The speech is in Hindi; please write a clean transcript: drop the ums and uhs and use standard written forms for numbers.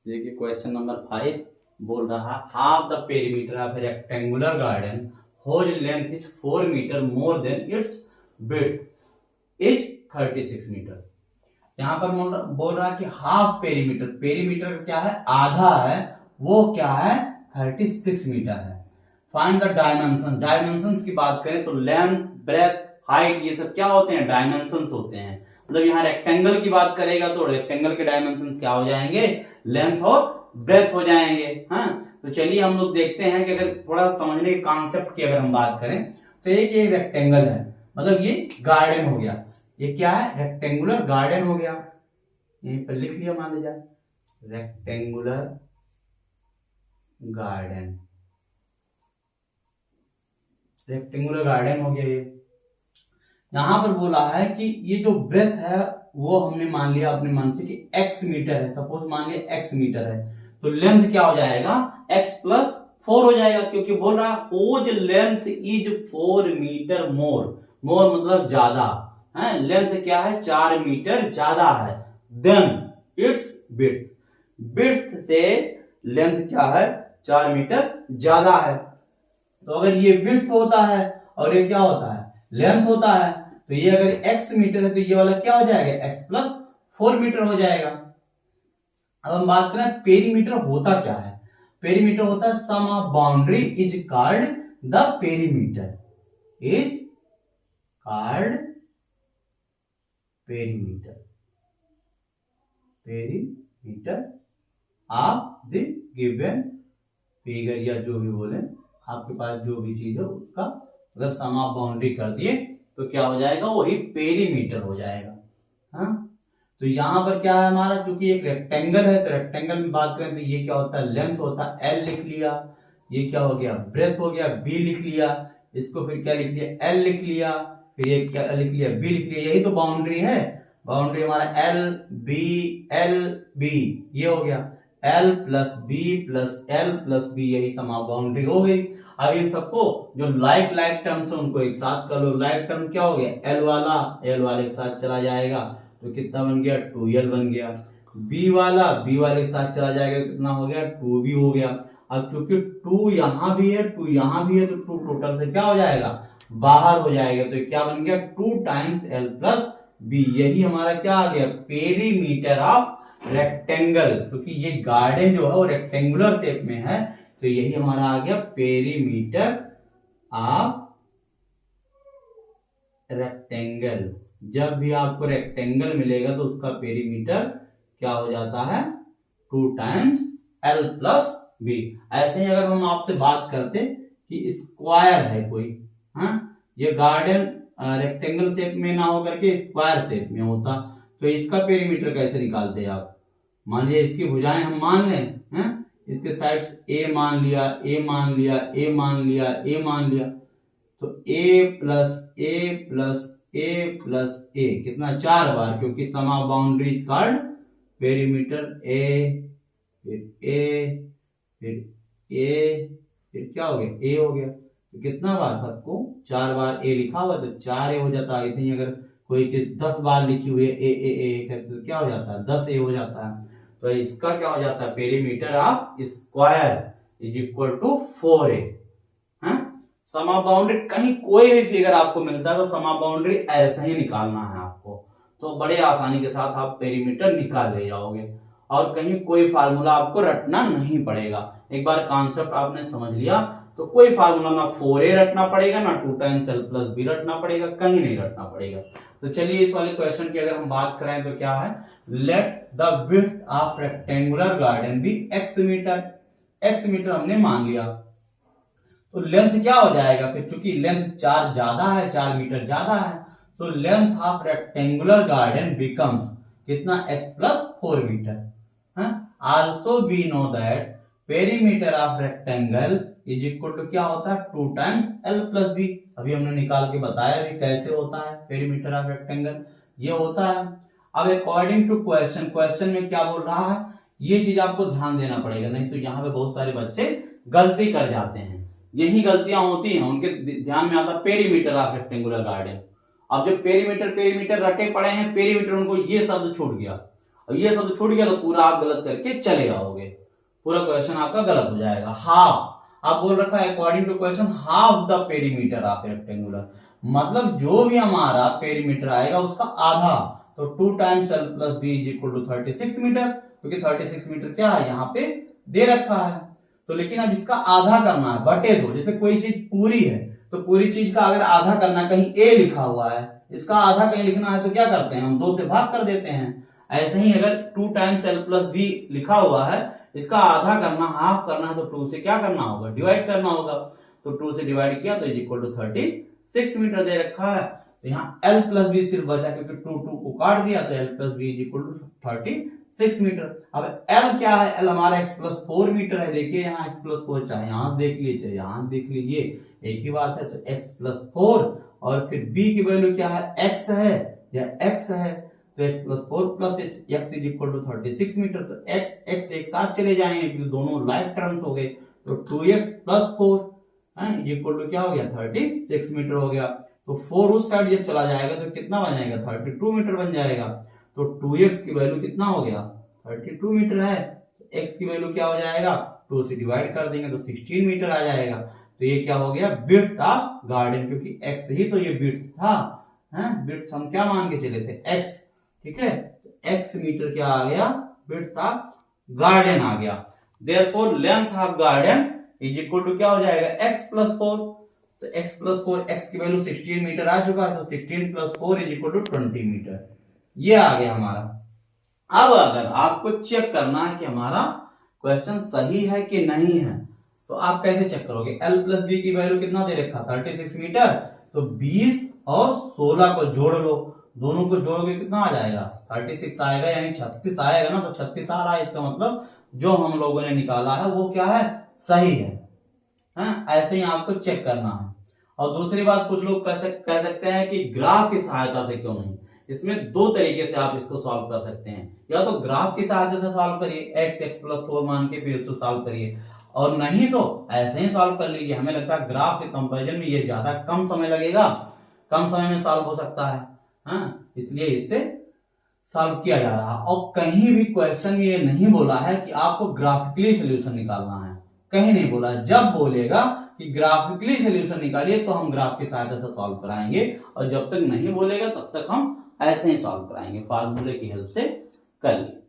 देखिए क्वेश्चन नंबर 5 बोल रहा है half the perimeter of rectangular garden whose length is 4 metre more than its width is 36 metre. यहाँ पर बोल रहा है कि हाफ पेरीमीटर, पेरीमीटर क्या है, आधा है, वो क्या है 36 मीटर है। फाइंड द डायमेंशन, डायमेंशंस की बात करें तो लेंथ, ब्रेथ, हाइट ये सब क्या होते हैं, डायमेंशंस होते हैं। मतलब यहाँ रेक्टेंगल की बात करेगा तो रेक्टेंगल के डायमेंशंस क्या हो जाएंगे, लेंथ और ब्रेथ हो जाएंगे। हाँ, तो चलिए हम लोग देखते हैं कि अगर थोड़ा समझने के कॉन्सेप्ट की अगर हम बात करें तो ये रेक्टेंगल है, मतलब ये गार्डन हो गया। ये क्या है, रेक्टेंगुलर गार्डन हो गया। यहीं पर लिख लिया, मान लीजिए रेक्टेंगुलर गार्डन, रेक्टेंगुलर गार्डन हो गया। ये यहां पर बोला है कि ये जो ब्रेथ है वो हमने मान लिया अपने मन से कि x मीटर है, सपोज मान लिया x मीटर है, तो लेंथ क्या हो जाएगा x प्लस 4 हो जाएगा, क्योंकि बोल रहा है होज लेंथ इज 4 मीटर मोर, मोर मतलब ज्यादा है, लेंथ क्या है 4 मीटर ज्यादा है, देन इट्स विड्थ, विड्थ से लेंथ क्या है 4 मीटर ज्यादा है। तो अगर ये विड्थ होता है और ये क्या होता है लेंथ होता है, तो ये अगर x मीटर है तो ये वाला क्या हो जाएगा x प्लस 4 मीटर हो जाएगा। अब हम बात करें पेरीमीटर होता क्या है, पेरीमीटर होता है sum of boundary is called the perimeter, is called perimeter, perimeter of the given figure या जो भी बोले आपके पास जो भी चीज हो उसका अगर सम ऑफ बाउंड्री कर दिए तो क्या हो जाएगा, वही पेरीमीटर हो जाएगा। हाँ, तो यहां पर क्या है हमारा, चूंकि एक रेक्टेंगल है तो रेक्टेंगल में बात करें तो ये क्या होता है लेंथ होता है L लिख लिया, ये क्या हो गया ब्रेथ हो गया B लिख लिया, इसको फिर क्या लिख लिया L लिख लिया, फिर ये क्या लिख लिया B लिख लिया, यही तो बाउंड्री है। बाउंड्री हमारा L B ये हो गया L plus B plus L plus B, यही समा बाउंड्री हो गई। अब इन सबको जो लाइक लाइक टर्म्स है उनको एक साथ कर लो, लाइक टर्म क्या हो गया L वाला L वाले के साथ चला जाएगा तो कितना बन गया 2L बन गया, B वाला B वाले के साथ चला जाएगा कितना हो गया 2B हो गया। अब क्योंकि 2 यहां भी है 2 यहां भी है तो 2 टोटल से क्या हो जाएगा बाहर हो जाएगा, तो क्या बन गया 2 टाइम्स L प्लस B, यही हमारा क्या आ गया पेरीमीटर ऑफ रेक्टेंगल, क्योंकि ये गार्डन जो है वो रेक्टेंगुलर शेप में है तो यही हमारा आ गया पेरीमीटर ऑफ रेक्टेंगल। जब भी आपको रेक्टेंगल मिलेगा तो उसका पेरीमीटर क्या हो जाता है 2 टाइम्स L प्लस B। ऐसे ही अगर हम आपसे बात करते कि स्क्वायर है कोई, हाँ ये गार्डन रेक्टेंगल शेप में ना होकर के स्क्वायर शेप में होता तो इसका पेरीमीटर कैसे निकालते आप, मान लीजिए इसकी भुजाएं हम मान लें, हैं इसके साइड्स A मान लिया A मान लिया A मान लिया A मान लिया, तो A plus A plus A plus A कितना 4 बार, क्योंकि समा बाउंड्री कार्ड पेरीमीटर A फिर A फिर A फिर क्या हो गया A हो गया, तो कितना बार सबको 4 बार A लिखा हुआ तो 4A हो जाता है। ऐसे ही अगर कोई चीज 10 बार लिखी हुई है A तो क्या हो जाता है 10A हो जाता है। तो इसका क्या हो जाता है perimeter of square is equal to 4A। समा बाउंड्री कहीं कोई भी फिगर आपको मिलता है तो समा बाउंड्री ऐसा ही निकालना है आपको, तो बड़े आसानी के साथ आप पेरीमीटर निकाल ले जाओगे और कहीं कोई फार्मूला आपको रटना नहीं पड़ेगा। एक बार कॉन्सेप्ट आपने समझ लिया तो कोई फार्मूला ना 4A रटना पड़ेगा ना 2 टाइम्स L प्लस B रटना पड़ेगा, कहीं नहीं रटना पड़ेगा। तो चलिए इस वाले क्वेश्चन की अगर हम बात करें तो क्या है, let the width of rectangular garden be x metre, x metre हमने मान लिया तो लेंथ क्या हो जाएगा फिर, क्योंकि लेंथ 4 ज्यादा है 4 मीटर ज्यादा है, तो length of rectangular garden becomes कितना x plus 4 metre. Also we know that perimeter of rectangle is equal to क्या होता है 2 टाइम्स L प्लस B, अभी हमने निकाल के बताया भी कैसे होता है पेरीमीटर ऑफ रेक्टेंगल, ये होता है। अब अकॉर्डिंग टू क्वेश्चन, क्वेश्चन में क्या बोल रहा है ये चीज आपको ध्यान देना पड़ेगा, नहीं तो यहाँ पे बहुत सारे बच्चे गलती कर जाते हैं, यही गलतियां होती हैं उनके ध्यान में आता पेरीमीटर ऑफ रेक्टेंगुलर गार्डन। अब जो पेरीमीटर पेरीमीटर रटे पड़े हैं पेरीमीटर, उनको ये शब्द छूट गया। और ये सब छूट गया तो पूरा आप गलत करके चले आओगे, पूरा क्वेश्चन आपका गलत हो जाएगा। हाफ आप बोल रखा है according to question half the perimeter of rectangular, मतलब जो भी हमारा पेरीमीटर आएगा उसका आधा, तो 2 times l plus b is equal to 36 metre, क्योंकि 36 मीटर क्या है यहाँ पे दे रखा है। तो लेकिन अब इसका आधा करना है, बटे 2, जैसे कोई चीज पूरी है तो पूरी चीज का अगर आधा करना है, कहीं a लिखा हुआ है, इसका आधा कहीं लिखना है तो क्या करते हैं हम 2 से भाग कर देते हैं। ऐसे ही अगर 2 टाइम्स l प्लस बी लिखा हुआ है, इसका आधा करना, हाफ करना है तो 2 से क्या करना होगा, डिवाइड करना होगा, तो 2 से डिवाइड किया तो इज इक्वल टू 36 मीटर दे रखा है। तो यहाँ l प्लस बी सिर्फ बचा, क्योंकि 2 को काट दिया तो l plus b is equal to 36 metre. अब l क्या है, l हमारा x प्लस 4 मीटर है। देखिए यहाँ x प्लस 4 चाहे यहाँ देख लीजिए चाहे यहाँ देख लीजिए, एक ही बात है। तो x प्लस 4 और फिर b की वैल्यू क्या है, x है या x है, तो x plus 4 plus x is equal to 36 metre. तो x एक साथ चले जाएंगे क्योंकि दोनों लाइक टर्म्स हो गए, तो 2x प्लस 4 इक्वल टू क्या हो गया, 36 मीटर हो गया। तो 4 उस साइड जब चला जाएगा तो कितना बन जाएगा, 32 मीटर बन जाएगा। तो 2x की वैल्यू कितना हो गया, 32 मीटर है। x की वैल्यू क्या हो जाएगा, 2 से डिवाइड कर देंगे तो 16 मीटर आ जाएगा। तो ये क्या हो गया, विड्थ ऑफ गार्डन, क्योंकि x ही तो ये विड्थ था, विड्थ हम क्या मान के चले थे, x, ठीक है। x मीटर क्या आ गया, विड्थ ऑफ गार्डन आ गया। Therefore length of garden is equal to क्या हो जाएगा, x प्लस 4। तो x प्लस 4, x की वैल्यू 16 मीटर आ चुका है, तो 16 plus 4 is equal to 20 metre, ये आ गया हमारा। अब अगर आपको चेक करना है कि हमारा क्वेश्चन सही है कि नहीं है, तो आप कैसे चेक करोगे, l प्लस बी की वैल्यू कितना दे रखा, 36 मीटर, तो 20 और 16 को जोड़ लो, दोनों को जोड़ोगे कितना आ जाएगा, 36 आएगा, यानी 36 आएगा ना, तो 36 आ रहा है, इसका मतलब जो हम लोगों ने निकाला है वो क्या है, सही है। ऐसे ही आपको चेक करना है। और दूसरी बात, कुछ लोग कह सकते हैं कि ग्राफ की सहायता से क्यों नहीं, इसमें 2 तरीके से आप इसको सॉल्व कर सकते हैं, या तो ग्राफ की सहायता से सॉल्व करिए, x प्लस 4 मान के फिर इसको सॉल्व करिए, और नहीं तो ऐसे ही सॉल्व कर लीजिए। हमें लगता है ग्राफ के कंपैरिजन में ये ज्यादा कम समय लगेगा, कम समय में सॉल्व हो सकता है, इसलिए इससे सॉल्व किया जा रहा है। और कहीं भी क्वेश्चन में ये नहीं बोला है कि आपको ग्राफिकली सोल्यूशन निकालना है, कहीं नहीं बोला। जब बोलेगा कि ग्राफिकली सोल्यूशन निकालिए तो हम ग्राफ की सहायता से सॉल्व कराएंगे, और जब तक नहीं बोलेगा तब तक हम ऐसे ही सॉल्व कराएंगे, फार्मूले की हेल्प से कर लिए।